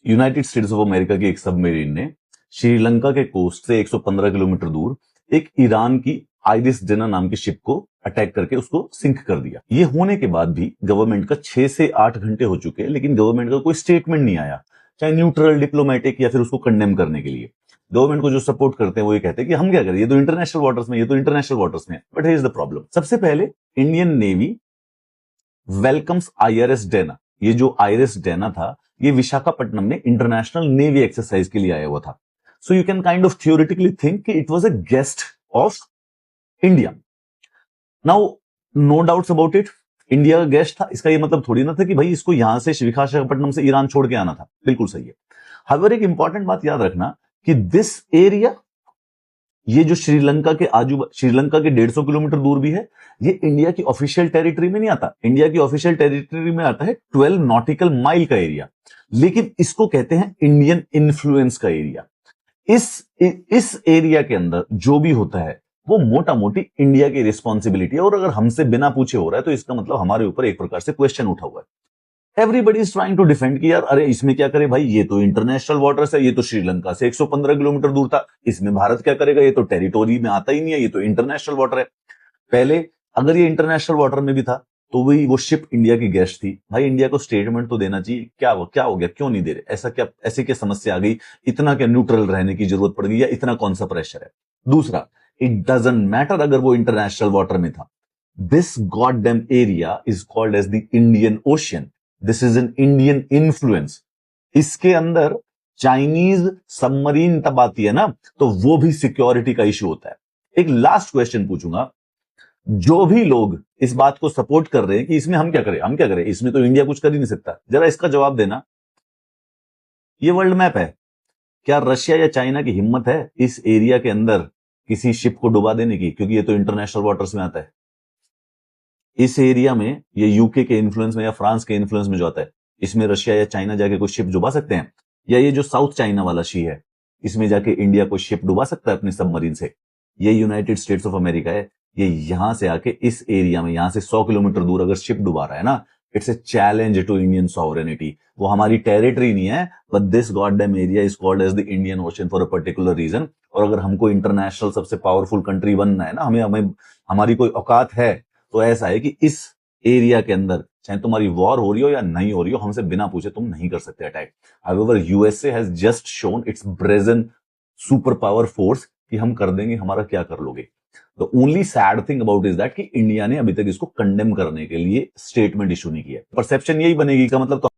United states of America की एक submarine ने श्रीलंका के कोस्ट से 115 किलोमीटर दूर एक ईरान की आइरिस डेना नाम की शिप को अटैक करके उसको सिंक कर दिया। ये होने के बाद भी गवर्नमेंट का 6 से 8 घंटे हो चुके हैं, लेकिन गवर्नमेंट का कोई स्टेटमेंट नहीं आया, चाहे न्यूट्रल, डिप्लोमेटिक या फिर उसको कंडेम करने के लिए। गवर्नमेंट को जो सपोर्ट करते हैं वो ये कहते हैं कि हम क्या करें, ये तो इंटरनेशनल वाटर्स में, ये तो इंटरनेशनल वाटर्स में। But here is the problem. सबसे पहले Indian navy welcomes IRS Dena. ये जो आईआरएस डेना था, ये विशाखापट्टनम में इंटरनेशनल नेवी एक्सरसाइज के लिए आया हुआ था। So you can kind of theoretically think कि it was a guest of India. Now no doubts about it, India का गेस्ट था, इसका ये मतलब थोड़ी ना था कि भाई इसको यहां से विशाखापट्टनम से ईरान छोड़ के आना था। बिल्कुल सही है। हाउएवर एक इंपॉर्टेंट बात याद रखना कि दिस एरिया, ये जो श्रीलंका के 150 किलोमीटर दूर भी है, ये इंडिया की ऑफिशियल टेरिटरी में नहीं आता। इंडिया की ऑफिशियल टेरिटरी में आता है 12 नॉटिकल माइल का एरिया, लेकिन इसको कहते हैं इंडियन इन्फ्लुएंस का एरिया। इस एरिया के अंदर जो भी होता है वो मोटा मोटी इंडिया की रिस्पॉन्सिबिलिटी है, और अगर हमसे बिना पूछे हो रहा है तो इसका मतलब हमारे ऊपर एक प्रकार से क्वेश्चन उठा हुआ है। Everybody is trying to defend कि यार अरे इसमें क्या करे भाई, ये तो इंटरनेशनल वाटर्स है, ये तो श्रीलंका से 115 किलोमीटर दूर था, इसमें भारत क्या करेगा, ये तो टेरिटोरी में आता ही नहीं है, ये तो इंटरनेशनल वाटर है। पहले अगर ये इंटरनेशनल वाटर में भी था तो वही वो शिप इंडिया की गेस्ट थी। भाई इंडिया को स्टेटमेंट तो देना चाहिए, क्या हो गया, क्यों नहीं दे रहे, ऐसे क्या समस्या आ गई, इतना क्या न्यूट्रल रहने की जरूरत पड़ गई, या इतना कौन सा प्रेशर है। दूसरा, इट डजंट मैटर अगर वो इंटरनेशनल वाटर में था, this goddamn area is called as the Indian ocean, this is an Indian influence. इसके अंदर चाइनीज सबमरीन तब आती है ना, तो वो भी सिक्योरिटी का इश्यू होता है। एक लास्ट क्वेश्चन पूछूंगा, जो भी लोग इस बात को सपोर्ट कर रहे हैं कि इसमें हम क्या करें, इसमें तो इंडिया कुछ कर ही नहीं सकता, जरा इसका जवाब देना। ये वर्ल्ड मैप है, क्या रशिया या चाइना की हिम्मत है इस एरिया के अंदर किसी शिप को डुबा देने की, क्योंकि ये तो इंटरनेशनल वाटर्स में आता है। इस एरिया में ये यूके के इन्फ्लुएंस में या फ्रांस के इन्फ्लुएंस में जो आता है, इसमें रशिया या चाइना जाके कोई शिप डुबा सकते हैं? या ये जो साउथ चाइना वाला सी है, इसमें जाके इंडिया कोई शिप डुबा सकता है अपनी सबमरीन से? ये यूनाइटेड स्टेट्स ऑफ अमेरिका है, ये यहां से आके इस एरिया में, यहां से 100 किलोमीटर दूर अगर शिप डुबा रहा है ना, it's a challenge to Indian sovereignty. वो हमारी टेरिटरी नहीं है, but this goddamn area is called as the Indian ocean for a particular region. और अगर हमको इंटरनेशनल सबसे पावरफुल कंट्री बनना है ना, हमें हमारी कोई औकात है, तो ऐसा है कि इस एरिया के अंदर चाहे तुम्हारी वॉर हो रही हो या नहीं हो रही हो, हमसे बिना पूछे तुम नहीं कर सकते attack. However USA has just shown it's brazen super power force कि हम कर देंगे, हमारा क्या कर लोगे। The only sad thing about is that कि इंडिया ने अभी तक इसको कंडेम करने के लिए स्टेटमेंट इशू नहीं किया। परसेप्शन यही बनेगी का मतलब तो